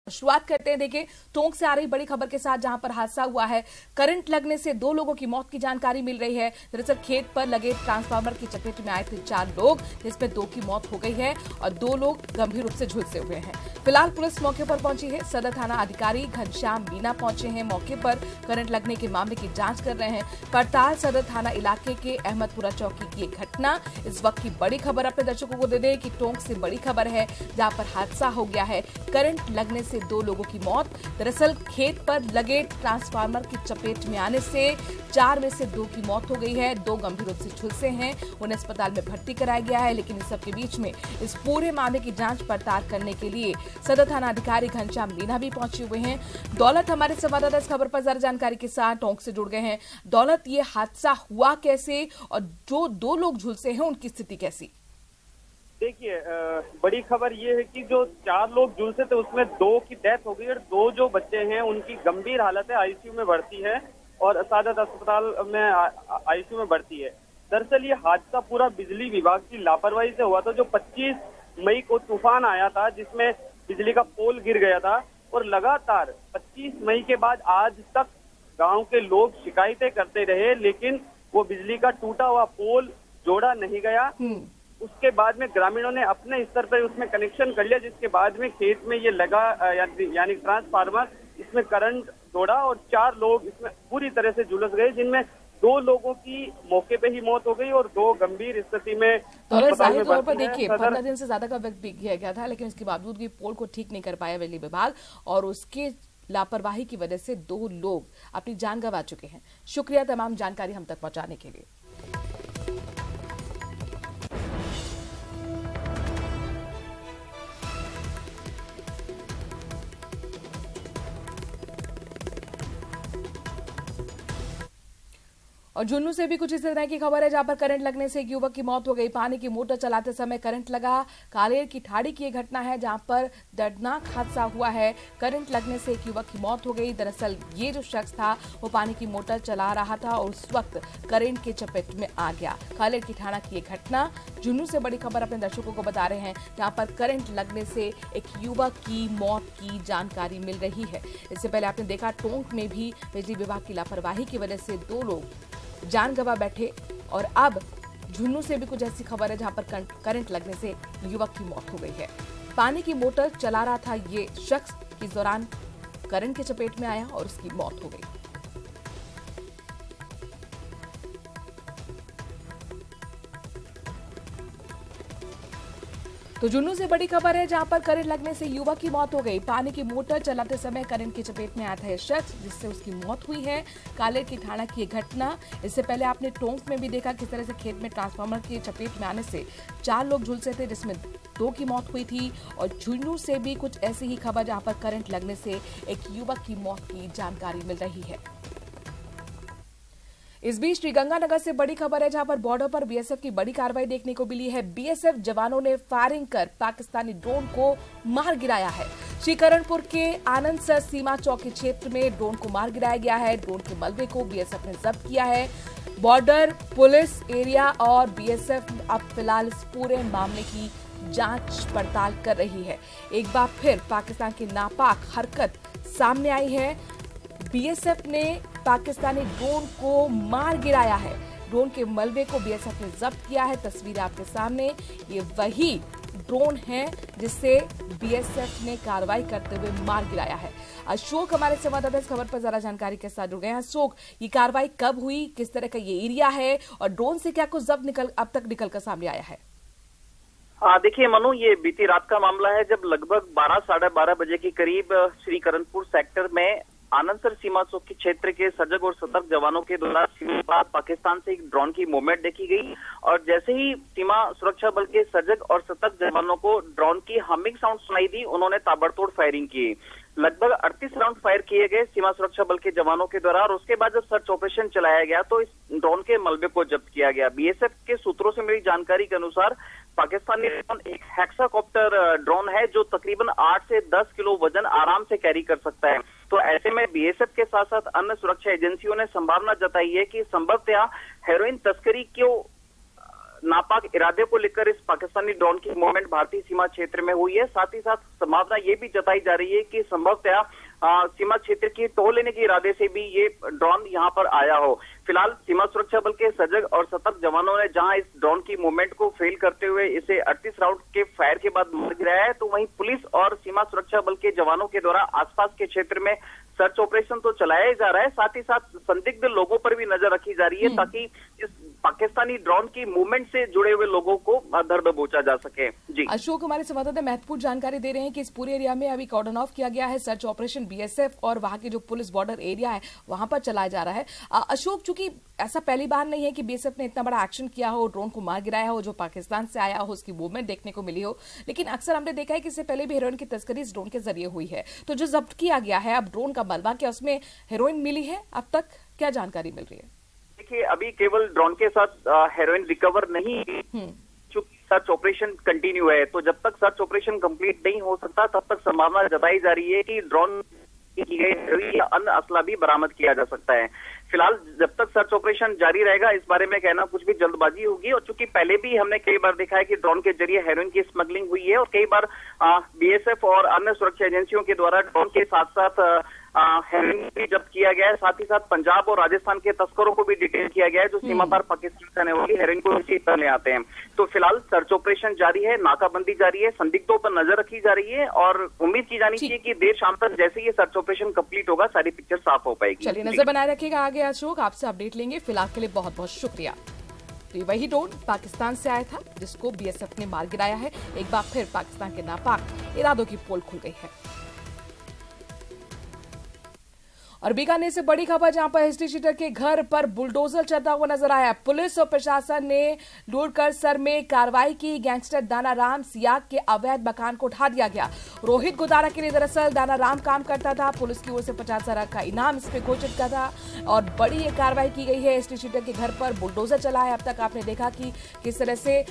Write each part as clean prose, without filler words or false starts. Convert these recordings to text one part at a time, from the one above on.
शुरुआत करते हैं। देखिए, टोंक से आ रही बड़ी खबर के साथ, जहां पर हादसा हुआ है। करंट लगने से 2 लोगों की मौत की जानकारी मिल रही है। दरअसल खेत पर लगे ट्रांसफार्मर की चपेट में आए थे 4 लोग, जिसमें 2 की मौत हो गई है और 2 लोग गंभीर रूप से झुलसे हुए हैं। फिलहाल पुलिस मौके पर पहुंची है। सदर थाना अधिकारी घनश्याम मीना पहुंचे हैं मौके पर। करंट लगने के मामले की जांच कर रहे हैं। पड़ताल सदर थाना इलाके के अहमदपुरा चौकी की एक घटना। इस वक्त की बड़ी खबर अपने दर्शकों को दे दें कि टोंक से बड़ी खबर है, जहां पर हादसा हो गया है। करंट लगने से 2 लोगों की मौत। दरअसल खेत पर लगे ट्रांसफार्मर की चपेट में आने से 4 में से 2 की मौत हो गई है। 2 गंभीर रूप से झुलसे हैं, उन्हें अस्पताल में भर्ती कराया गया है। लेकिन इस सबके बीच में इस पूरे मामले की जांच पड़ताल करने के लिए सदर थाना अधिकारी घनश्याम मीना भी पहुंचे हुए हैं। दौलत हमारे संवाददाता इस खबर पर ज्यादा जानकारी के साथ टोंक से जुड़ गए हैं। दौलत, ये हादसा हुआ कैसे और जो 2 लोग झुलसे हैं उनकी स्थिति कैसी? देखिए, बड़ी खबर ये है कि जो 4 लोग झुलसे थे उसमें 2 की डेथ हो गई और 2 जो बच्चे हैं उनकी गंभीर हालत है, आईसीयू में भर्ती है और सादत अस्पताल में आईसीयू में भर्ती है। दरअसल ये हादसा पूरा बिजली विभाग की लापरवाही से हुआ था। जो 25 मई को तूफान आया था जिसमें बिजली का पोल गिर गया था और लगातार 25 मई के बाद आज तक गाँव के लोग शिकायतें करते रहे, लेकिन वो बिजली का टूटा हुआ पोल जोड़ा नहीं गया। उसके बाद में ग्रामीणों ने अपने स्तर पर उसमें कनेक्शन कर लिया, जिसके बाद में खेत में ये लगा यानी ट्रांसफार्मर, इसमें करंट दौड़ा और 4 लोग इसमें पूरी तरह से झुलस गए, जिनमें 2 लोगों की मौके पे ही मौत हो गई और 2 गंभीर स्थिति में अस्पताल में तौर पर देखिए 15 दिन से ज्यादा का वक्त बीत गया था, लेकिन इसके बावजूद भी पोल को ठीक नहीं कर पाया बिजली विभाग और उसके लापरवाही की वजह से 2 लोग अपनी जान गंवा चुके हैं। शुक्रिया तमाम जानकारी हम तक पहुंचाने के लिए। और झुन्नू से भी कुछ इस तरह की खबर है, जहां पर करंट लगने से एक युवक की मौत हो गई। पानी की मोटर चलाते समय करंट लगा। कालेर की ठाड़ी की यह घटना है, जहां पर दर्दनाक हादसा हुआ है। करंट लगने से एक युवक की मौत हो गई। दरअसल ये जो शख्स था वो पानी की मोटर चला रहा था और उस वक्त करंट के चपेट में आ गया। कालेर की ठाणा की यह घटना। झुन्नू से बड़ी खबर अपने दर्शकों को बता रहे हैं, जहां पर करंट लगने से एक युवक की मौत की जानकारी मिल रही है। इससे पहले आपने देखा टोंक में भी बिजली विभाग की लापरवाही की वजह से 2 लोग जान गंवा बैठे और अब झुन्नू से भी कुछ ऐसी खबर है, जहां पर करंट लगने से युवक की मौत हो गई है। पानी की मोटर चला रहा था ये शख्स, इस दौरान करंट के चपेट में आया और उसकी मौत हो गई। तो झुन्नू से बड़ी खबर है, जहां पर करंट लगने से युवक की मौत हो गई। पानी की मोटर चलाते समय करंट की चपेट में आया था यह शख्स, जिससे उसकी मौत हुई है। कालेर की ठाणा की यह घटना। इससे पहले आपने टोंक में भी देखा किस तरह से खेत में ट्रांसफार्मर की चपेट में आने से 4 लोग झुलसे थे, जिसमें 2 की मौत हुई थी। और झुन्नू से भी कुछ ऐसी ही खबर, जहां पर करंट लगने से एक युवक की मौत की जानकारी मिल रही है। इस बीच श्रीगंगानगर से बड़ी खबर है, जहां पर बॉर्डर पर बीएसएफ की बड़ी कार्रवाई देखने को मिली है। बीएसएफ जवानों ने फायरिंग कर पाकिस्तानी ड्रोन को मार गिराया है। श्रीकरणपुर के आनंदसर सीमा चौकी क्षेत्र में ड्रोन को मार गिराया गया है। ड्रोन के मलबे को बीएसएफ ने जब्त किया है। बॉर्डर पुलिस एरिया और बीएसएफ अब फिलहाल इस पूरे मामले की जांच पड़ताल कर रही है। एक बार फिर पाकिस्तान की नापाक हरकत सामने आई है। बीएसएफ ने पाकिस्तानी ड्रोन को मार गिराया है। ड्रोन के मलबे को बीएसएफ ने जब्त किया है। तस्वीर आपके सामने, ये वही ड्रोन है जिससे बीएसएफ ने कार्रवाई करते हुए मार गिराया है। अशोक हमारे संवाददाता इस खबर पर ज्यादा जानकारी के साथ जुड़ गए हैं। अशोक, ये कार्रवाई कब हुई, किस तरह का ये एरिया है और ड्रोन से क्या कुछ जब्त अब तक निकल कर सामने आया है? देखिए मनु, ये बीती रात का मामला है, जब लगभग 12 साढ़े 12 बजे के करीब श्रीकरणपुर सेक्टर में आनंदसर सीमा चौकी क्षेत्र के सजग और सतर्क जवानों के द्वारा सीमा पार पाकिस्तान से एक ड्रोन की मूवमेंट देखी गई और जैसे ही सीमा सुरक्षा बल के सजग और सतर्क जवानों को ड्रोन की हमिंग साउंड सुनाई दी, उन्होंने ताबड़तोड़ फायरिंग की। लगभग 38 राउंड फायर किए गए सीमा सुरक्षा बल के जवानों के द्वारा और उसके बाद जब सर्च ऑपरेशन चलाया गया तो इस ड्रोन के मलबे को जब्त किया गया। बीएसएफ के सूत्रों से मिली जानकारी के अनुसार पाकिस्तानी ड्रोन एक हेक्साकॉप्टर ड्रोन है, जो तकरीबन 8 से 10 किलो वजन आराम से कैरी कर सकता है। तो ऐसे में बीएसएफ के साथ साथ अन्य सुरक्षा एजेंसियों ने संभावना जताई है कि संभवतः हेरोइन तस्करी को नापाक इरादे को लेकर इस पाकिस्तानी ड्रोन की मूवमेंट भारतीय सीमा क्षेत्र में हुई है। साथ ही साथ संभावना ये भी जताई जा रही है कि संभवतः सीमा क्षेत्र की टोह लेने के इरादे से भी ये ड्रोन यहाँ पर आया हो। फिलहाल सीमा सुरक्षा बल के सजग और सतर्क जवानों ने जहां इस ड्रोन की मूवमेंट को फेल करते हुए इसे 38 राउंड के फायर के बाद मार गिराया है, तो वहीं पुलिस और सीमा सुरक्षा बल के जवानों के द्वारा आसपास के क्षेत्र में सर्च ऑपरेशन तो चलाया ही जा रहा है, साथ ही साथ संदिग्ध लोगों पर भी नजर रखी जा रही है ताकि इस पाकिस्तानी ड्रोन की मूवमेंट से जुड़े हुए लोगों को धर दबोचा जा सके। जी अशोक, हमारे संवाददाता महत्वपूर्ण जानकारी दे रहे हैं कि इस पूरे एरिया में अभी कॉर्डन ऑफ किया गया है, सर्च ऑपरेशन बीएसएफ और वहां की जो पुलिस बॉर्डर एरिया है वहां पर चलाया जा रहा है। अशोक, चूंकि ऐसा पहली बार नहीं है कि बीएसएफ ने इतना बड़ा एक्शन किया हो, ड्रोन को मार गिराया हो, जो पाकिस्तान से आया हो उसकी मूवमेंट देखने को मिली हो, लेकिन अक्सर हमने देखा है कि इससे पहले भी हेरोइन की तस्करी इस ड्रोन के जरिए हुई है। तो जो जब्त किया गया है अब ड्रोन का मलबा, क्या उसमें हेरोइन मिली है? अब तक क्या जानकारी मिल रही है? देखिए, अभी केवल ड्रोन के साथ हेरोइन रिकवर नहीं, चूंकि सर्च ऑपरेशन कंटिन्यू है, तो जब तक सर्च ऑपरेशन कंप्लीट नहीं हो सकता तब तक संभावना जताई जा रही है कि ड्रोन की गई हेरोइन या अन्य असला भी बरामद किया जा सकता है। फिलहाल जब तक सर्च ऑपरेशन जारी रहेगा इस बारे में कहना कुछ भी जल्दबाजी होगी, और चूंकि पहले भी हमने कई बार देखा है कि ड्रोन के जरिए हेरोइन की स्मगलिंग हुई है और कई बार बीएसएफ और अन्य सुरक्षा एजेंसियों के द्वारा ड्रोन के साथ साथ हेरोइन भी जब्त किया गया है। साथ ही साथ पंजाब और राजस्थान के तस्करों को भी डिटेन किया गया है जो सीमा पार पाकिस्तान से आने वाली हेरोइन को इसी तरह ले आते हैं। तो फिलहाल सर्च ऑपरेशन जारी है, नाकाबंदी जारी है, संदिग्धों पर नजर रखी जा रही है और उम्मीद की जानी चाहिए कि देर शाम तक जैसे ये सर्च ऑपरेशन कंप्लीट होगा सारी पिक्चर साफ हो पाएगी। चलिए, नजर बनाए रखिएगा आगे अशोक, आपसे अपडेट लेंगे। फिलहाल के लिए बहुत बहुत शुक्रिया। तो वही ड्रोन पाकिस्तान से आया था जिसको बीएसएफ ने मार गिराया है। एक बार फिर पाकिस्तान के नापाक इरादों की पोल खुल गई है। और बीकानेर से बड़ी खबर, जहां पर हिस्ट्री शीटर के घर पर बुलडोजर चलता हुआ नजर आया। पुलिस और प्रशासन ने लूटकर सर में कार्रवाई की। गैंगस्टर दाना राम सियाग के अवैध मकान को उठा दिया गया। रोहित गोदारा के लिए दरअसल दाना राम काम करता था। पुलिस की ओर से 50,000 का इनाम इस पे घोषित किया था और बड़ी ये कार्रवाई की गई है। हिस्ट्री शीटर के घर पर बुलडोजर चला है। अब तक आपने देखा कि किस तरह से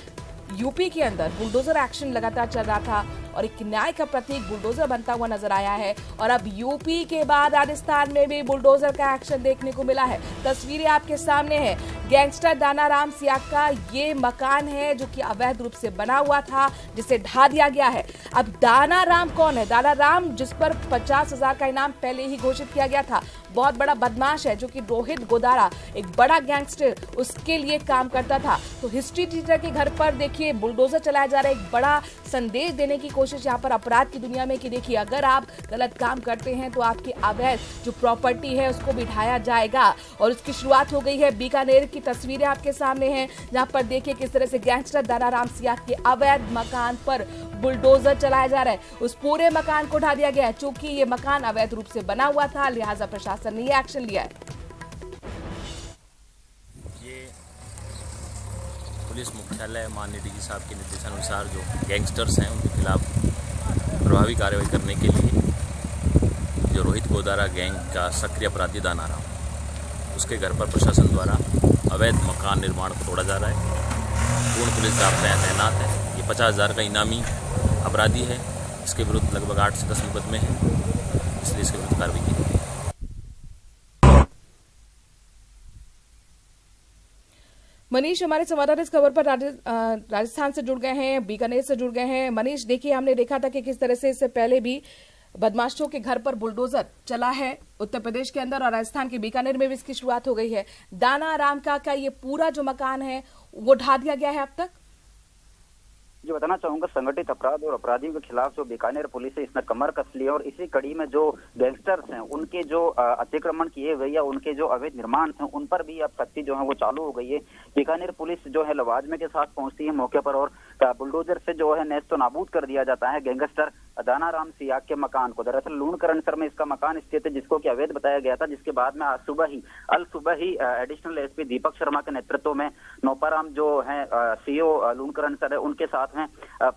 यूपी के अंदर बुलडोजर एक्शन लगातार चल रहा था और एक न्याय का प्रतीक बुलडोजर बनता हुआ नजर आया है। और अब यूपी के बाद राजस्थान में भी बुलडोजर का एक्शन देखने को मिला है। तस्वीरें आपके सामने है। गैंगस्टर दाना राम सियाग का ये मकान है जो कि अवैध रूप से बना हुआ था, जिसे ढा दिया गया है। अब दाना राम कौन है? दाना राम जिस पर 50,000 का इनाम पहले ही घोषित किया गया था, बहुत बड़ा बदमाश है जो कि रोहित गोदारा एक बड़ा गैंगस्टर उसके लिए काम करता था। तो हिस्ट्री टीचर के घर पर देखिए बुलडोजर चलाया जा रहा है। एक बड़ा संदेश देने की कोशिश यहाँ पर अपराध की दुनिया में कि देखिए अगर आप गलत काम करते हैं तो आपकी अवैध जो प्रॉपर्टी है उसको भी ढाया जाएगा। और उसकी शुरुआत हो गई है। बीकानेर की तस्वीरें आपके सामने हैं जहां पर देखिए किस तरह से गैंगस्टर दाना राम सियाग के अवैध मकान पर बुलडोजर चलाया जा रहा है। उस पूरे मकान को ढा दिया गया है। चूंकि ये मकान अवैध रूप से बना हुआ था लिहाजा प्रशासन ने ये एक्शन लिया है। ये पुलिस मुख्यालय माननीय डीजी साहब के निर्देशानुसार जो गैंगस्टर्स हैं उनके खिलाफ प्रभावी कार्रवाई करने के लिए जो रोहित गोदारा गैंग का सक्रिय अपराधी दाना राम, उसके घर पर प्रशासन द्वारा अवैध मकान निर्माण को तोड़ा जा रहा है। पूर्ण पुलिस जाब्ता तैनात है। ये 50,000 का इनामी अपराधी है। इसके विरुद्ध लगभग 8 से 10 मुकदमे हैं, इसलिए इसके विरुद्ध कार्रवाई की गई। मनीष हमारे संवाददाता इस खबर पर राजस्थान से जुड़ गए हैं, बीकानेर से जुड़ गए हैं। मनीष, देखिए हमने देखा था कि किस तरह से इससे पहले भी बदमाशों के घर पर बुलडोजर चला है उत्तर प्रदेश के अंदर और राजस्थान के बीकानेर में भी इसकी शुरुआत हो गई है। दाना राम का ये पूरा जो मकान है वो ढा दिया गया है अब तक? जो बताना चाहूंगा, संगठित अपराध और अपराधियों के खिलाफ जो बीकानेर पुलिस है इसने कमर कस ली है और इसी कड़ी में जो गैंगस्टर्स हैं उनके जो अतिक्रमण किए हुए या उनके जो अवैध निर्माण हैं उन पर भी अब सख्ती जो है वो चालू हो गई है। बीकानेर पुलिस जो है लवाजमे के साथ पहुंचती है मौके पर और बुलडोजर से जो है नेस्तो नाबूद कर दिया जाता है गैंगस्टर दाना राम सियाग के मकान को। दरअसल लूणकरणसर में इसका मकान स्थित है जिसको कि अवैध बताया गया था, जिसके बाद में आज सुबह ही एडिशनल एसपी दीपक शर्मा के नेतृत्व में नौपाराम जो है सीओ लूणकरणसर है उनके साथ में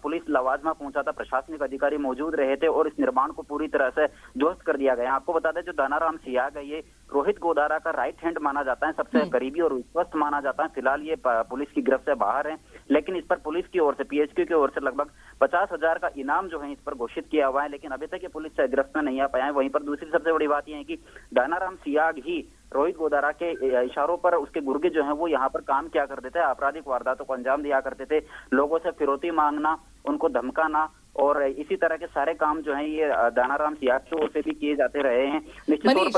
पुलिस लवाजमा पहुंचा था। प्रशासनिक अधिकारी मौजूद रहे थे और इस निर्माण को पूरी तरह से ध्वस्त कर दिया गया। आपको बता दें जो दाना राम सियाग है ये रोहित गोदारा का राइट हैंड माना जाता है, सबसे करीबी और विश्वस्त माना जाता है। फिलहाल ये पुलिस की गिरफ्त से बाहर है, लेकिन इस पर पुलिस की ओर से पीएचक्यू की ओर से लगभग 50,000 का इनाम जो है इस पर घोषित घोषित किया हुआ है, लेकिन अभी तक ये पुलिस से गिरफ्त में नहीं आ पाया है। वहीं पर दूसरी सबसे बड़ी बात यह है कि दानाराम सियाग ही रोहित गोदारा के इशारों पर उसके गुर्गे जो हैं वो यहाँ पर काम किया करते थे, आपराधिक वारदातों को अंजाम दिया करते थे, लोगों से फिरौती मांगना, उनको धमकाना और इसी तरह के सारे काम जो हैं ये दानाराम सियाग की ओर से भी किए जाते रहे हैं।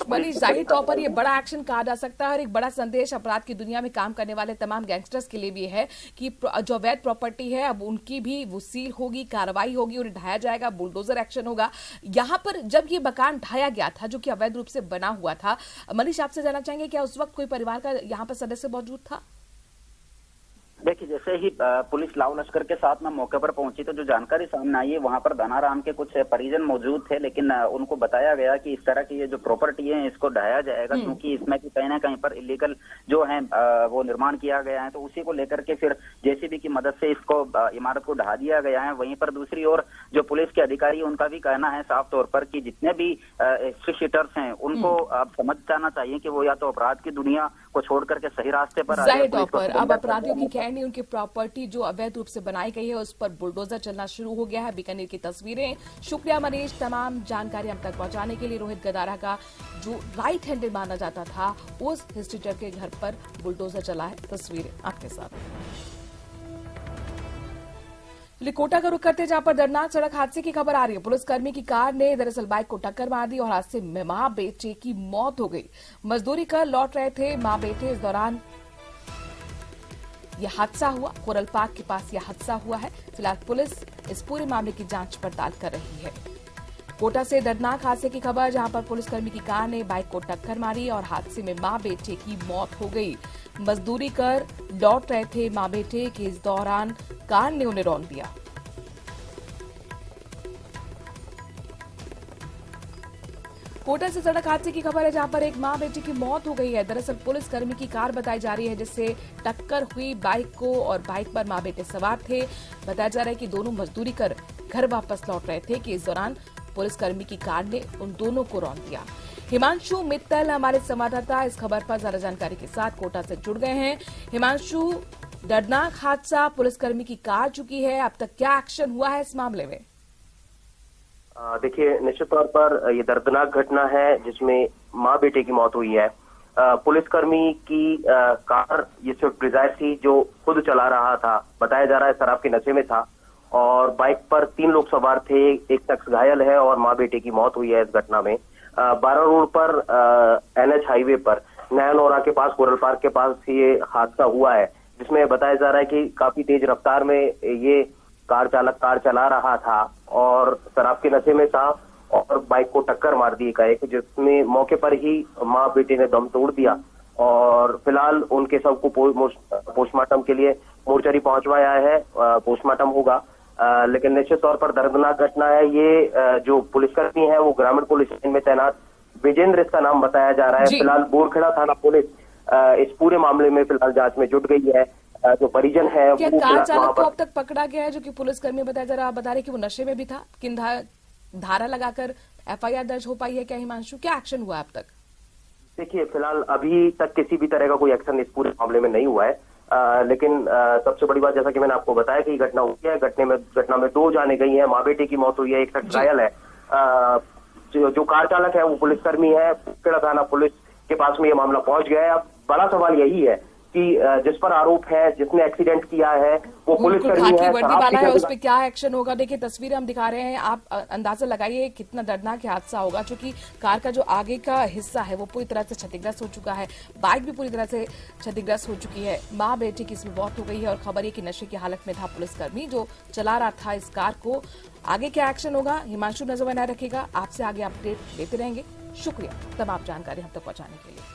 मनीष, जाहिर तौर पर ये बड़ा एक्शन कहा जा सकता है और एक बड़ा संदेश अपराध की दुनिया में काम करने वाले तमाम गैंगस्टर्स के लिए भी है कि जो अवैध प्रॉपर्टी है अब उनकी भी वसूल होगी, कार्रवाई होगी और ढाया जाएगा, बुलडोजर एक्शन होगा। यहाँ पर जब ये मकान ढाया गया था जो कि अवैध रूप से बना हुआ था, मनीष आपसे जानना चाहेंगे क्या उस वक्त कोई परिवार का यहाँ पर सदस्य मौजूद था? देखिए, जैसे ही पुलिस लाव लश्कर के साथ में मौके पर पहुंची तो जो जानकारी सामने आई है वहां पर दानाराम के कुछ परिजन मौजूद थे, लेकिन उनको बताया गया कि इस तरह की ये जो प्रॉपर्टी है इसको ढाया जाएगा क्योंकि इसमें कि कहीं ना कहीं पर इलीगल जो है वो निर्माण किया गया है, तो उसी को लेकर के फिर जेसीबी की मदद से इसको इमारत को ढा दिया गया है। वहीं पर दूसरी ओर जो पुलिस के अधिकारी उनका भी कहना है साफ तौर पर कि जितने भी हिस्ट्री शीटर्स हैं उनको अब समझ जाना चाहिए कि वो या तो अपराध की दुनिया को छोड़ करके सही रास्ते पर अब अपराधियों की कहनी उनकी प्रॉपर्टी जो अवैध रूप से बनाई गई है उस पर बुलडोजर चलना शुरू हो गया है। बीकानेर की तस्वीरें। शुक्रिया मनीष, तमाम जानकारी हम तक पहुंचाने के लिए। रोहित गोदारा का जो राइट हैंडेड माना जाता था उस हिस्ट्रीटर के घर पर बुलडोजर चला है। तस्वीरें आपके साथ। कोटा का रुख करते जहां पर दर्दनाक सड़क हादसे की खबर आ रही है। पुलिसकर्मी की कार ने दरअसल बाइक को टक्कर मार दी और हादसे में मां बेटे की मौत हो गई। मजदूरी कर लौट रहे थे मां बेटे, इस दौरान यह हादसा हुआ। कोरल पार्क के पास यह हादसा हुआ है। फिलहाल पुलिस इस पूरे मामले की जांच पड़ताल कर रही है। कोटा से दर्दनाक हादसे की खबर जहां पर पुलिसकर्मी की कार ने बाइक को टक्कर मारी और हादसे में मां बेटे की मौत हो गई। मजदूरी कर लौट रहे थे मां बेटे के, इस दौरान कार ने उन्हें रौंद दिया। कोटा से सड़क हादसे की खबर है जहां पर एक मां बेटी की मौत हो गई है। दरअसल पुलिसकर्मी की कार बताई जा रही है जिससे टक्कर हुई बाइक को और बाइक पर मां बेटे सवार थे। बताया जा रहा है कि दोनों मजदूरी कर घर वापस लौट रहे थे कि इस दौरान पुलिसकर्मी की कार ने उन दोनों को रौंद दिया। हिमांशु मित्तल हमारे संवाददाता इस खबर पर ज्यादा जानकारी के साथ कोटा से जुड़ गए हैं। हिमांशु, दर्दनाक हादसा, पुलिसकर्मी की कार चुकी है, अब तक क्या एक्शन हुआ है इस मामले में? देखिए, निश्चित तौर पर ये दर्दनाक घटना है जिसमें मां बेटे की मौत हुई है। पुलिसकर्मी की कार ये स्विफ्ट डिजायर थी जो खुद चला रहा था, बताया जा रहा है शराब के नशे में था और बाइक पर 3 लोग सवार थे, एक शख्स घायल है और मां बेटे की मौत हुई है इस घटना में। 12 रोड पर NH हाईवे पर नया नौरा के पास, कोरल पार्क के पास ये हादसा हुआ है जिसमें बताया जा रहा है कि काफी तेज रफ्तार में ये कार चालक कार चला रहा था और शराब के नशे में था और बाइक को टक्कर मार दी एकाएक, जिसमें मौके पर ही मां बेटे ने दम तोड़ दिया और फिलहाल उनके शव को पोस्टमार्टम के लिए मोर्चरी पहुंचवाया है। पोस्टमार्टम होगा, लेकिन निश्चित तौर पर दर्दनाक घटना है। ये जो पुलिसकर्मी है वो ग्रामीण पुलिस लाइन में तैनात विजेंद्र इसका नाम बताया जा रहा है। फिलहाल बोरखेड़ा थाना पुलिस इस पूरे मामले में फिलहाल जांच में जुट गई है। जो परिजन है क्या कार चालक को अब तक पकड़ा गया है जो कि पुलिसकर्मी बताया जा रहा है? आप बता रहे कि वो नशे में भी था, किन धारा लगाकर FIR दर्ज हो पाई है क्या? हिमांशु, क्या एक्शन हुआ अब तक? देखिए, फिलहाल अभी तक किसी भी तरह का कोई एक्शन इस पूरे मामले में नहीं हुआ है, लेकिन सबसे बड़ी बात जैसा कि मैंने आपको बताया कि घटना हुई है, घटना में 2 जाने गई है, मां बेटे की मौत हुई है, एक शख्स घायल है। जो कार चालक है वो पुलिसकर्मी है। बोरखेड़ा थाना पुलिस के पास में ये मामला पहुंच गया है। अब बड़ा सवाल यही है कि जिस पर आरोप है, जिसने एक्सीडेंट किया है वो पुलिसकर्मी है, वर्दी वाला है, उस पर क्या एक्शन होगा? देखिए तस्वीरें हम दिखा रहे हैं, आप अंदाजा लगाइए कितना दर्दनाक हादसा होगा, क्योंकि कार का जो आगे का हिस्सा है वो पूरी तरह से क्षतिग्रस्त हो चुका है, बाइक भी पूरी तरह से क्षतिग्रस्त हो चुकी है, मां बेटी की इसमें मौत हो गई है और खबर है कि नशे की हालत में था पुलिसकर्मी जो चला रहा था इस कार को। आगे क्या एक्शन होगा, हिमांशु नजर बनाए रखेगा, आपसे आगे अपडेट लेते रहेंगे। शुक्रिया तमाम जानकारी हम तक पहुंचाने के लिए।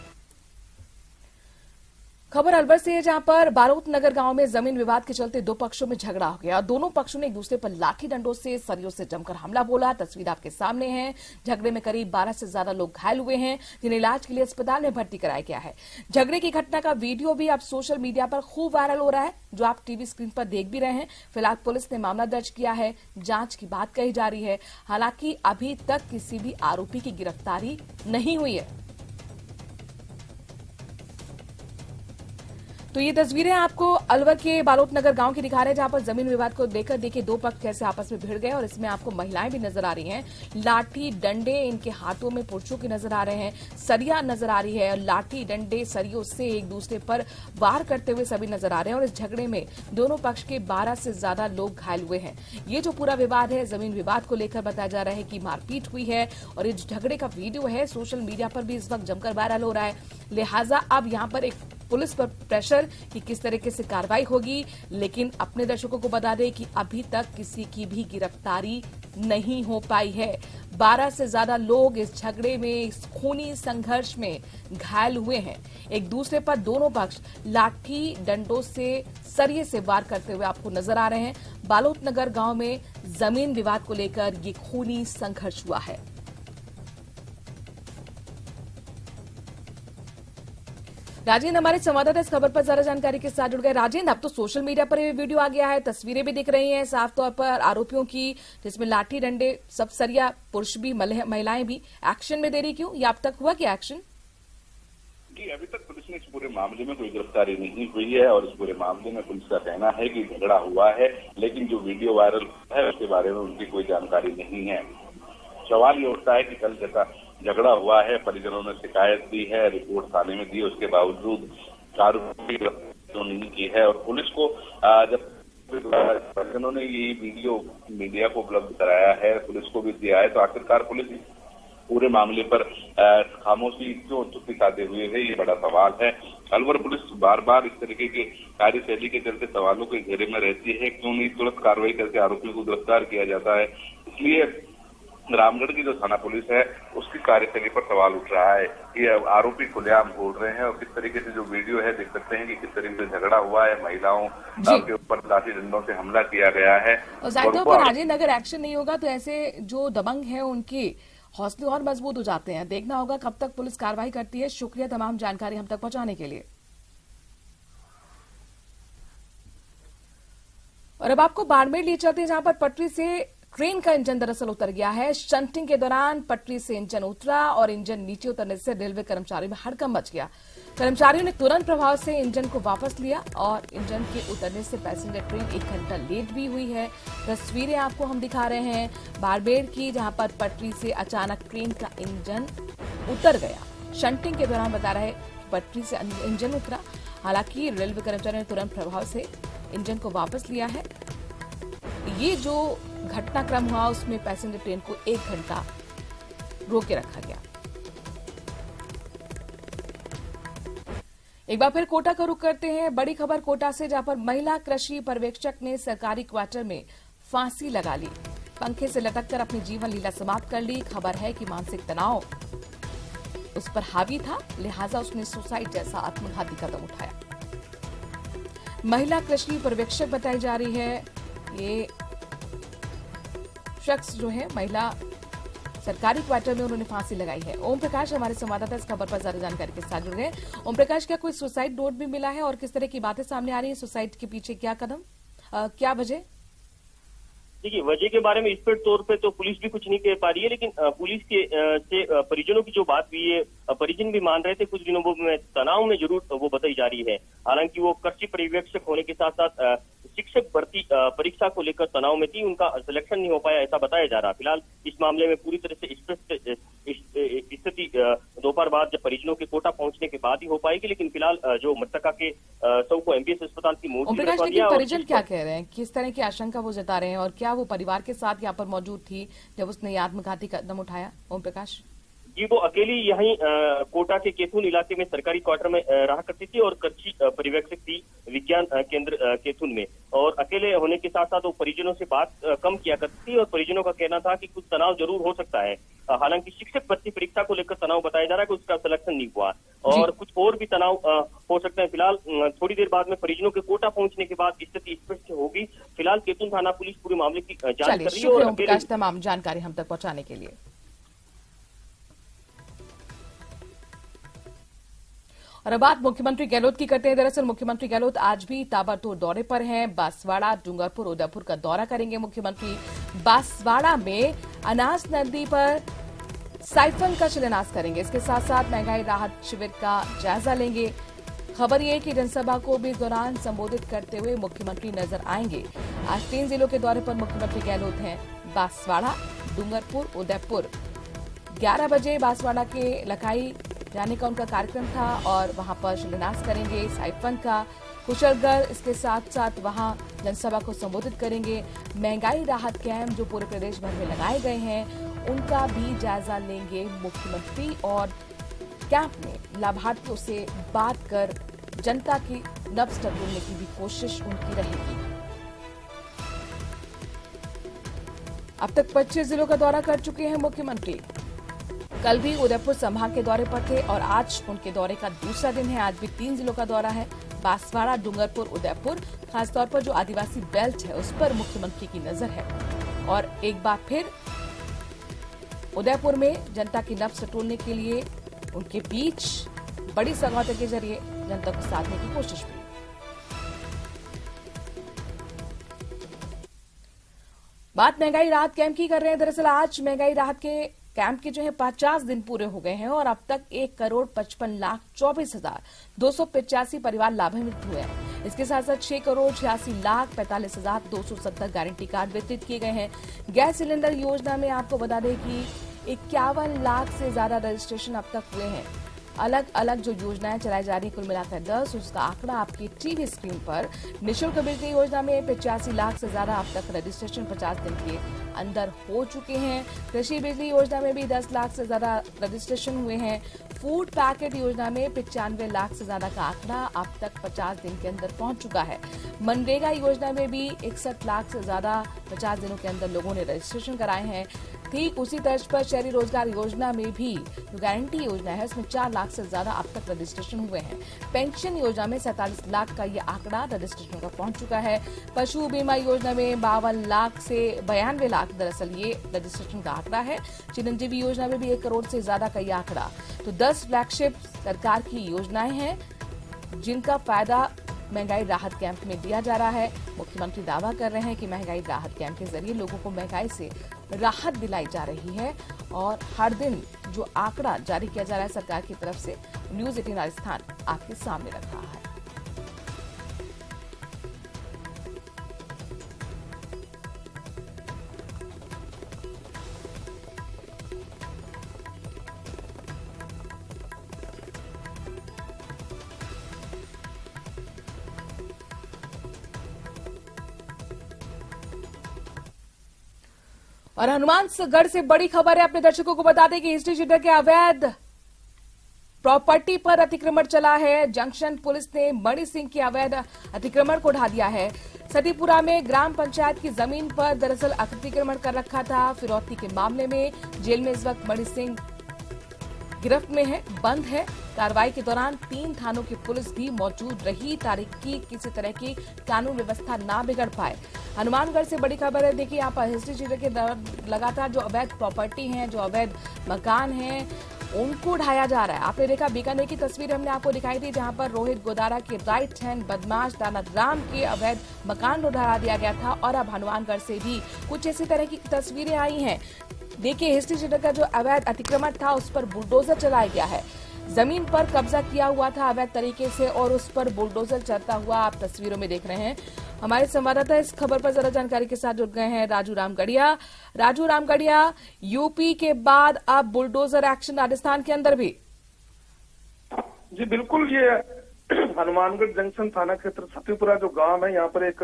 खबर अलवर से है जहां पर बारोत नगर गांव में जमीन विवाद के चलते 2 पक्षों में झगड़ा हो गया। दोनों पक्षों ने एक दूसरे पर लाठी डंडों से, सरियों से जमकर हमला बोला। तस्वीर आपके सामने है। झगड़े में करीब 12 से ज्यादा लोग घायल हुए हैं जिन्हें इलाज के लिए अस्पताल में भर्ती कराया गया है। झगड़े की घटना का वीडियो भी अब सोशल मीडिया पर खूब वायरल हो रहा है, जो आप टीवी स्क्रीन पर देख भी रहे हैं। फिलहाल पुलिस ने मामला दर्ज किया है, जांच की बात कही जा रही है। हालांकि अभी तक किसी भी आरोपी की गिरफ्तारी नहीं हुई है। तो ये तस्वीरें आपको अलवर के बालोत नगर गांव की दिखा रहे हैं, जहां पर जमीन विवाद को लेकर देखिए दो पक्ष कैसे आपस में भिड़ गए और इसमें आपको महिलाएं भी नजर आ रही हैं। लाठी डंडे इनके हाथों में पुरुषों के नजर आ रहे हैं, सरिया नजर आ रही है और लाठी डंडे सरियों से एक दूसरे पर वार करते हुए सभी नजर आ रहे हैं। और इस झगड़े में दोनों पक्ष के 12 से ज्यादा लोग घायल हुए हैं। ये जो पूरा विवाद है जमीन विवाद को लेकर बताया जा रहा है कि मारपीट हुई है और इस झगड़े का वीडियो है सोशल मीडिया पर भी इस वक्त जमकर वायरल हो रहा है। लिहाजा अब यहां पर एक पुलिस पर प्रेशर कि किस तरीके से कार्रवाई होगी, लेकिन अपने दर्शकों को बता दें कि अभी तक किसी की भी गिरफ्तारी नहीं हो पाई है। 12 से ज्यादा लोग इस झगड़े में, इस खूनी संघर्ष में घायल हुए हैं। एक दूसरे पर दोनों पक्ष लाठी डंडों से, सरिये से वार करते हुए आपको नजर आ रहे हैं। बालोत नगर गांव में जमीन विवाद को लेकर ये खूनी संघर्ष हुआ है। राजेंद्र हमारे संवाददाता इस खबर पर ज्यादा जानकारी के साथ जुड़ गए। राजेंद्र, अब तो सोशल मीडिया पर ये वीडियो आ गया है, तस्वीरें भी दिख रही हैं साफ तौर पर आरोपियों की, जिसमें लाठी डंडे सब सरिया, पुरुष भी महिलाएं भी। एक्शन में देरी क्यों? या अब तक हुआ क्या एक्शन? जी, अभी तक पुलिस ने इस पूरे मामले में कोई गिरफ्तारी नहीं हुई है और इस पूरे मामले में पुलिस का कहना है कि झगड़ा हुआ है, लेकिन जो वीडियो वायरल है उसके बारे में उनकी कोई जानकारी नहीं है। सवाल ये उठता है कि कल जैसा झगड़ा हुआ है, परिजनों ने शिकायत दी है, रिपोर्ट थाने में दी, उसके बावजूद कार्रवाई नहीं की है और पुलिस को जब परिजनों ने ये वीडियो मीडिया को उपलब्ध कराया है, पुलिस को भी दिया है, तो आखिरकार पुलिस पूरे मामले पर खामोशी क्यों दिखाते हुए है, ये बड़ा सवाल है। अलवर पुलिस बार बार इस तरीके के कार्यशैली के चलते सवालों के घेरे में रहती है। क्यों नहीं तुरंत कार्रवाई करके आरोपियों को गिरफ्तार किया जाता है? इसलिए रामगढ़ की जो थाना पुलिस है उसकी कार्यशैली पर सवाल उठ रहा है कि आरोपी खुलेआम बोल रहे हैं और किस तरीके से जो वीडियो है देख सकते हैं कि किस तरीके से झगड़ा हुआ है, महिलाओं के ऊपर लाठी डंडों से हमला किया गया है। और जाहिर तौर पर राजेंद्र, अगर एक्शन नहीं होगा तो ऐसे जो दबंग हैं उनके हौसले और मजबूत हो जाते हैं। देखना होगा कब तक पुलिस कार्रवाई करती है। शुक्रिया तमाम जानकारी हम तक पहुंचाने के लिए। और अब आपको बाड़मेर ले चलते हैं, जहां पर पटरी से ट्रेन का इंजन दरअसल उतर गया है। शंटिंग के दौरान पटरी से इंजन उतरा और इंजन नीचे उतरने से रेलवे कर्मचारियों में हड़कंप मच गया। कर्मचारियों ने तुरंत प्रभाव से इंजन को वापस लिया और इंजन के उतरने से पैसेंजर ट्रेन 1 घंटा लेट भी हुई है। तस्वीरें आपको हम दिखा रहे हैं बाड़मेर की, जहां पर पटरी से अचानक ट्रेन का इंजन उतर गया। शंटिंग के दौरान बता रहे पटरी से इंजन उतरा, हालांकि रेलवे कर्मचारियों ने तुरंत प्रभाव से इंजन को वापस लिया है। ये जो घटनाक्रम हुआ उसमें पैसेंजर ट्रेन को 1 घंटा रोके रखा गया। एक बार फिर कोटा का रुख करते हैं। बड़ी खबर कोटा से, जहां पर महिला कृषि पर्यवेक्षक ने सरकारी क्वार्टर में फांसी लगा ली। पंखे से लटककर अपनी जीवन लीला समाप्त कर ली। खबर है कि मानसिक तनाव उस पर हावी था, लिहाजा उसने सुसाइड जैसा आत्मघाती कदम उठाया। महिला कृषि पर्यवेक्षक बताई जा रही है। ये शख्स जो है महिला सरकारी क्वार्टर में उन्होंने फांसी लगाई है। ओम प्रकाश हमारे संवाददाता इस खबर पर ज्यादा जानकारी के साथ जुड़ गए। ओम प्रकाश, क्या कोई सुसाइड नोट भी मिला है और किस तरह की बातें सामने आ रही है? सुसाइड के पीछे क्या कदम, क्या वजह? देखिए, वजह के बारे में स्पष्ट तौर पे तो पुलिस भी कुछ नहीं कह पा रही है, लेकिन पुलिस के से परिजनों की जो बात हुई है, परिजन भी मान रहे थे कुछ दिनों में तनाव में जरूर वो बताई जा रही है। हालांकि वो कृषि पर्यवेक्षक होने के साथ साथ शिक्षक भर्ती परीक्षा को लेकर तनाव में थी, उनका सिलेक्शन नहीं हो पाया ऐसा बताया जा रहा। फिलहाल इस मामले में पूरी तरह से स्पष्ट स्थिति दोपहर बाद जब परिजनों के कोटा पहुंचने के बाद ही हो पाएगी, लेकिन फिलहाल जो मृतका के शव को एमबीएस अस्पताल की मोर्चरी में परिजन क्या कह रहे हैं, किस तरह की आशंका वो जता रहे हैं और क्या वो परिवार के साथ यहाँ पर मौजूद थी जब उसने आत्मघाती कदम उठाया? ओम प्रकाश जी, वो अकेली यहीं कोटा के केथुन इलाके में सरकारी क्वार्टर में रहा करती थी और कृषि पर्यवेक्षक थी विज्ञान केंद्र केथुन में, और अकेले होने के साथ साथ वो परिजनों से बात कम किया करती थी और परिजनों का कहना था कि कुछ तनाव जरूर हो सकता है। हालांकि शिक्षक भर्ती परीक्षा को लेकर तनाव बताया जा रहा है कि उसका सिलेक्शन नहीं हुआ और कुछ और भी तनाव हो सकता है। फिलहाल थोड़ी देर बाद में परिजनों के कोटा पहुंचने के बाद स्थिति स्पष्ट होगी। फिलहाल केतुन थाना पुलिस पूरे मामले की जांच कर रही है और तमाम जानकारी हम तक पहुंचाने के लिए। और अब बात मुख्यमंत्री गहलोत की करते हैं। दरअसल मुख्यमंत्री गहलोत आज भी ताबड़तोड़ दौरे पर हैं। बांसवाड़ा, डूंगरपुर, उदयपुर का दौरा करेंगे मुख्यमंत्री। बांसवाड़ा में अनास नदी पर साइफन का शिलान्यास करेंगे। इसके साथ साथ महंगाई राहत शिविर का जायजा लेंगे। खबर ये है कि जनसभा को भी इस दौरान संबोधित करते हुए मुख्यमंत्री नजर आएंगे। आज 3 जिलों के दौरे पर मुख्यमंत्री गहलोत हैं। बांसवाड़ा, डूंगरपुर, उदयपुर। 11 बजे बांसवाड़ा के लखाई जाने का उनका कार्यक्रम था और वहां पर शिलान्यास करेंगे साइफन का। कुशलगढ़, इसके साथ साथ वहां जनसभा को संबोधित करेंगे। महंगाई राहत कैंप जो पूरे प्रदेश भर में लगाए गए हैं उनका भी जायजा लेंगे मुख्यमंत्री और कैंप में लाभार्थियों से बात कर जनता की नब्ज टटोलने की भी कोशिश उनकी रहेगी। अब तक 25 जिलों का दौरा कर चुके हैं मुख्यमंत्री। कल भी उदयपुर संभाग के दौरे पर थे और आज उनके दौरे का दूसरा दिन है। आज भी 3 जिलों का दौरा है, बांसवाड़ा, डूंगरपुर, उदयपुर। खासतौर पर जो आदिवासी बेल्ट है उस पर मुख्यमंत्री की नजर है और एक बार फिर उदयपुर में जनता की नब्ज टटोलने के लिए उनके बीच बड़ी सौगातों के जरिए जनता को साधने की कोशिश भी। बात महंगाई राहत कैंप की कर रहे हैं। दरअसल आज महंगाई राहत के कैंप के जो है 50 दिन पूरे हो गए हैं और अब तक 1,55,24,285 परिवार लाभान्वित हुए हैं। इसके साथ साथ 6,86,45,270 गारंटी कार्ड वितरित किए गए हैं। गैस सिलेंडर योजना में आपको बता दें कि 51 लाख से ज्यादा रजिस्ट्रेशन अब तक हुए हैं। अलग अलग जो योजनाएं चलाई जा रही कुल मिलाकर 10, उसका आंकड़ा आपकी टीवी स्क्रीन पर। निःशुल्क बिजली योजना में 85 लाख से ज्यादा अब तक रजिस्ट्रेशन 50 दिन के अंदर हो चुके हैं। कृषि बिजली योजना में भी 10 लाख से ज्यादा रजिस्ट्रेशन हुए हैं। फूड पैकेट योजना में 95 लाख से ज्यादा का आंकड़ा अब तक 50 दिन के अंदर पहुंच चुका है। मनरेगा योजना में भी 61 लाख से ज्यादा 50 दिनों के अंदर लोगों ने रजिस्ट्रेशन कराए हैं। ठीक उसी तर्ज पर शहरी रोजगार योजना में भी जो गारंटी योजना है उसमें 4 लाख से ज्यादा अब तक रजिस्ट्रेशन हुए हैं। पेंशन योजना में 47 लाख का ये आंकड़ा रजिस्ट्रेशन का पहुंच चुका है। पशु बीमा योजना में 52 लाख से 92 लाख दरअसल ये रजिस्ट्रेशन का आंकड़ा है। चिरंजीवी योजना में भी 1 करोड़ से ज्यादा का ये आंकड़ा। तो 10 फ्लैगशिप सरकार की योजनाएं हैं जिनका फायदा महंगाई राहत कैंप में दिया जा रहा है। मुख्यमंत्री दावा कर रहे हैं कि महंगाई राहत कैंप के जरिए लोगों को महंगाई से राहत दिलाई जा रही है और हर दिन जो आंकड़ा जारी किया जा रहा है सरकार की तरफ से, न्यूज 18 राजस्थान आपके सामने रख रहा है। और हनुमानगढ़ से बड़ी खबर है, अपने दर्शकों को बता दें कि हिस्ट्री शीटर के अवैध प्रॉपर्टी पर अतिक्रमण चला है। जंक्शन पुलिस ने मणि सिंह के अवैध अतिक्रमण को ढा दिया है। सतीपुरा में ग्राम पंचायत की जमीन पर दरअसल अतिक्रमण कर रखा था। फिरौती के मामले में जेल में इस वक्त मणि सिंह गिरफ्त में है, बंद है। कार्रवाई के दौरान 3 थानों की पुलिस भी मौजूद रही ताकि किसी तरह की कानून व्यवस्था ना बिगड़ पाए। हनुमानगढ़ से बड़ी खबर है, देखिए यहाँ पर हिस्ट्री शीटर के लगातार जो अवैध प्रॉपर्टी हैं, जो अवैध मकान हैं, उनको ढाया जा रहा है। आपने देखा बीकानेर की तस्वीर हमने आपको दिखाई थी जहां पर रोहित गोदारा के राइट हैंड बदमाश दानाराम के अवैध मकान को ढा दिया गया था और अब हनुमानगढ़ से भी कुछ इसी तरह की तस्वीरें आई हैं। देखिए हिस्ट्री शीटर का जो अवैध अतिक्रमण था उस पर बुलडोजर चलाया गया है। जमीन पर कब्जा किया हुआ था अवैध तरीके से और उस पर बुलडोजर चलता हुआ आप तस्वीरों में देख रहे हैं। हमारे संवाददाता इस खबर पर ज्यादा जानकारी के साथ जुड़ गए हैं राजू रामगढ़िया। राजू रामगढ़िया, यूपी के बाद अब बुलडोजर एक्शन राजस्थान के अंदर भी। जी बिल्कुल, ये हनुमानगढ़ जंक्शन थाना क्षेत्र सतीपुरा जो गांव है, यहाँ पर एक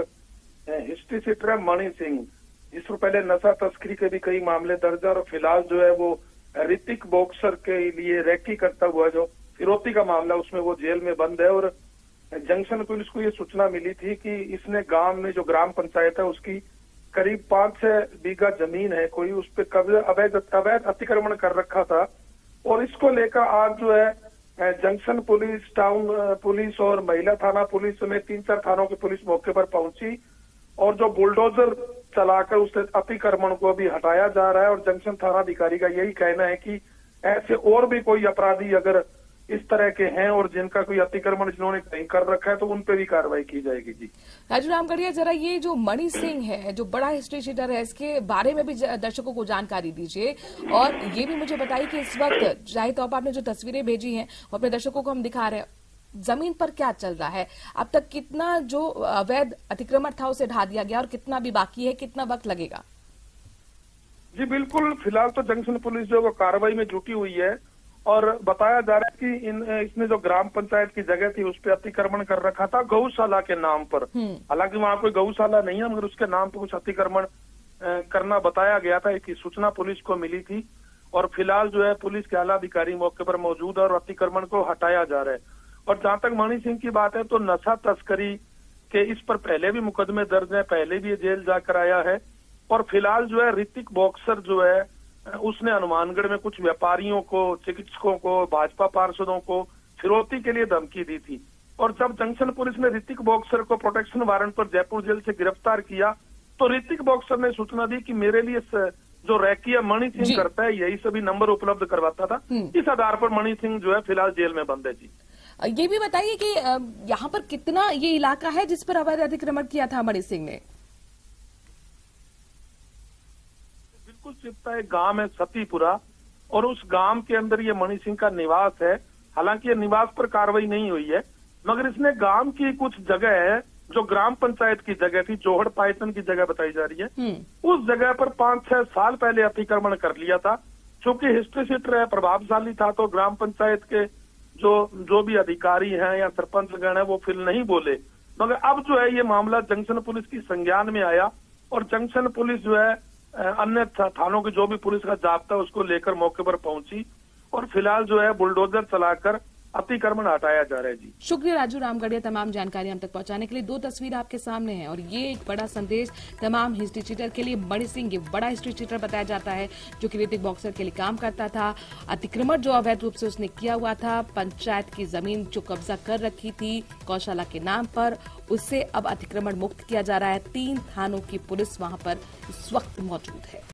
हिस्ट्री शीटर है मणि सिंह, जिससे पहले नशा तस्करी के भी कई मामले दर्ज है और फिलहाल जो है वो ऋतिक बॉक्सर के लिए रैकी करता हुआ जो फिरौती का मामला उसमें वो जेल में बंद है। और जंक्शन पुलिस को ये सूचना मिली थी कि इसने गांव में जो ग्राम पंचायत है उसकी करीब 5-6 बीघा जमीन है, कोई उस पर कब्जा अवैध अतिक्रमण कर रखा था और इसको लेकर आज जो है जंक्शन पुलिस, टाउन पुलिस और महिला थाना पुलिस समेत 3-4 थानों की पुलिस मौके पर पहुंची और जो बुलडोजर चलाकर उस अतिक्रमण को भी हटाया जा रहा है। और जंक्शन थाना अधिकारी का यही कहना है कि ऐसे और भी कोई अपराधी अगर इस तरह के हैं और जिनका कोई अतिक्रमण जिन्होंने कहीं कर रखा है तो उन पे भी कार्रवाई की जाएगी। जी राजू रामगढ़िया, जरा ये जो मणि सिंह है, जो बड़ा हिस्ट्री शीटर है, इसके बारे में भी दर्शकों को जानकारी दीजिए और ये भी मुझे बताइए कि इस वक्त जाहिर तौर पर आपने जो तस्वीरें भेजी हैं वो अपने दर्शकों को हम दिखा रहे हैं, जमीन पर क्या चल रहा है? अब तक कितना जो अवैध अतिक्रमण था उसे ढा दिया गया और कितना भी बाकी है, कितना वक्त लगेगा? जी बिल्कुल, फिलहाल तो जंक्शन पुलिस जो वो कार्रवाई में जुटी हुई है और बताया जा रहा है कि इसने जो ग्राम पंचायत की जगह थी उस पर अतिक्रमण कर रखा था गौशाला के नाम पर। हालांकि वहां कोई गौशाला नहीं है, मगर उसके नाम पर कुछ अतिक्रमण करना बताया गया था। एक सूचना पुलिस को मिली थी और फिलहाल जो है पुलिस के आला अधिकारी मौके पर मौजूद है और अतिक्रमण को हटाया जा रहा है। और जहां तक मणि सिंह की बात है तो नशा तस्करी के इस पर पहले भी मुकदमे दर्ज है, पहले भी ये जेल जाकर आया है। और फिलहाल जो है ऋतिक बॉक्सर जो है उसने हनुमानगढ़ में कुछ व्यापारियों को, चिकित्सकों को, भाजपा पार्षदों को फिरौती के लिए धमकी दी थी। और जब जंक्शन पुलिस ने ऋतिक बॉक्सर को प्रोटेक्शन वारंट पर जयपुर जेल से गिरफ्तार किया तो ऋतिक बॉक्सर ने सूचना दी कि मेरे लिए जो रैकिया मणि सिंह करता है यही सभी नंबर उपलब्ध करवाता था। इस आधार पर मणि सिंह जो है फिलहाल जेल में बंद है। जी ये भी बताइए कि यहाँ पर कितना ये इलाका है जिस पर अवैध अतिक्रमण किया था मणि सिंह ने? बिल्कुल चिपता एक गांव है सतीपुरा और उस गांव के अंदर ये मणि सिंह का निवास है। हालांकि ये निवास पर कार्रवाई नहीं हुई है, मगर इसने गांव की कुछ जगह है जो ग्राम पंचायत की जगह थी, जोहड़ पायतन की जगह बताई जा रही है, उस जगह पर 5-6 साल पहले अतिक्रमण कर लिया था। क्योंकि हिस्ट्री सीटर है, प्रभावशाली था, तो ग्राम पंचायत के जो भी अधिकारी हैं या सरपंच गण है वो फिर नहीं बोले। मगर अब जो है ये मामला जंक्शन पुलिस की संज्ञान में आया और जंक्शन पुलिस जो है अन्य थानों की जो भी पुलिस का जाब्ता उसको लेकर मौके पर पहुंची और फिलहाल जो है बुलडोजर चलाकर अतिक्रमण हटाया जा रहा है। जी शुक्रिया राजू रामगढ़िया, तमाम जानकारी हम तक पहुंचाने के लिए। 2 तस्वीर आपके सामने हैं और ये एक बड़ा संदेश तमाम हिस्ट्री चीटर के लिए। मणि सिंह ये बड़ा हिस्ट्री चीटर बताया जाता है जो कि ऋतिक बॉक्सर के लिए काम करता था। अतिक्रमण जो अवैध रूप से उसने किया हुआ था, पंचायत की जमीन जो कब्जा कर रखी थी गौशाला के नाम पर, उससे अब अतिक्रमण मुक्त किया जा रहा है। 3 थानों की पुलिस वहां पर इस वक्त मौजूद है।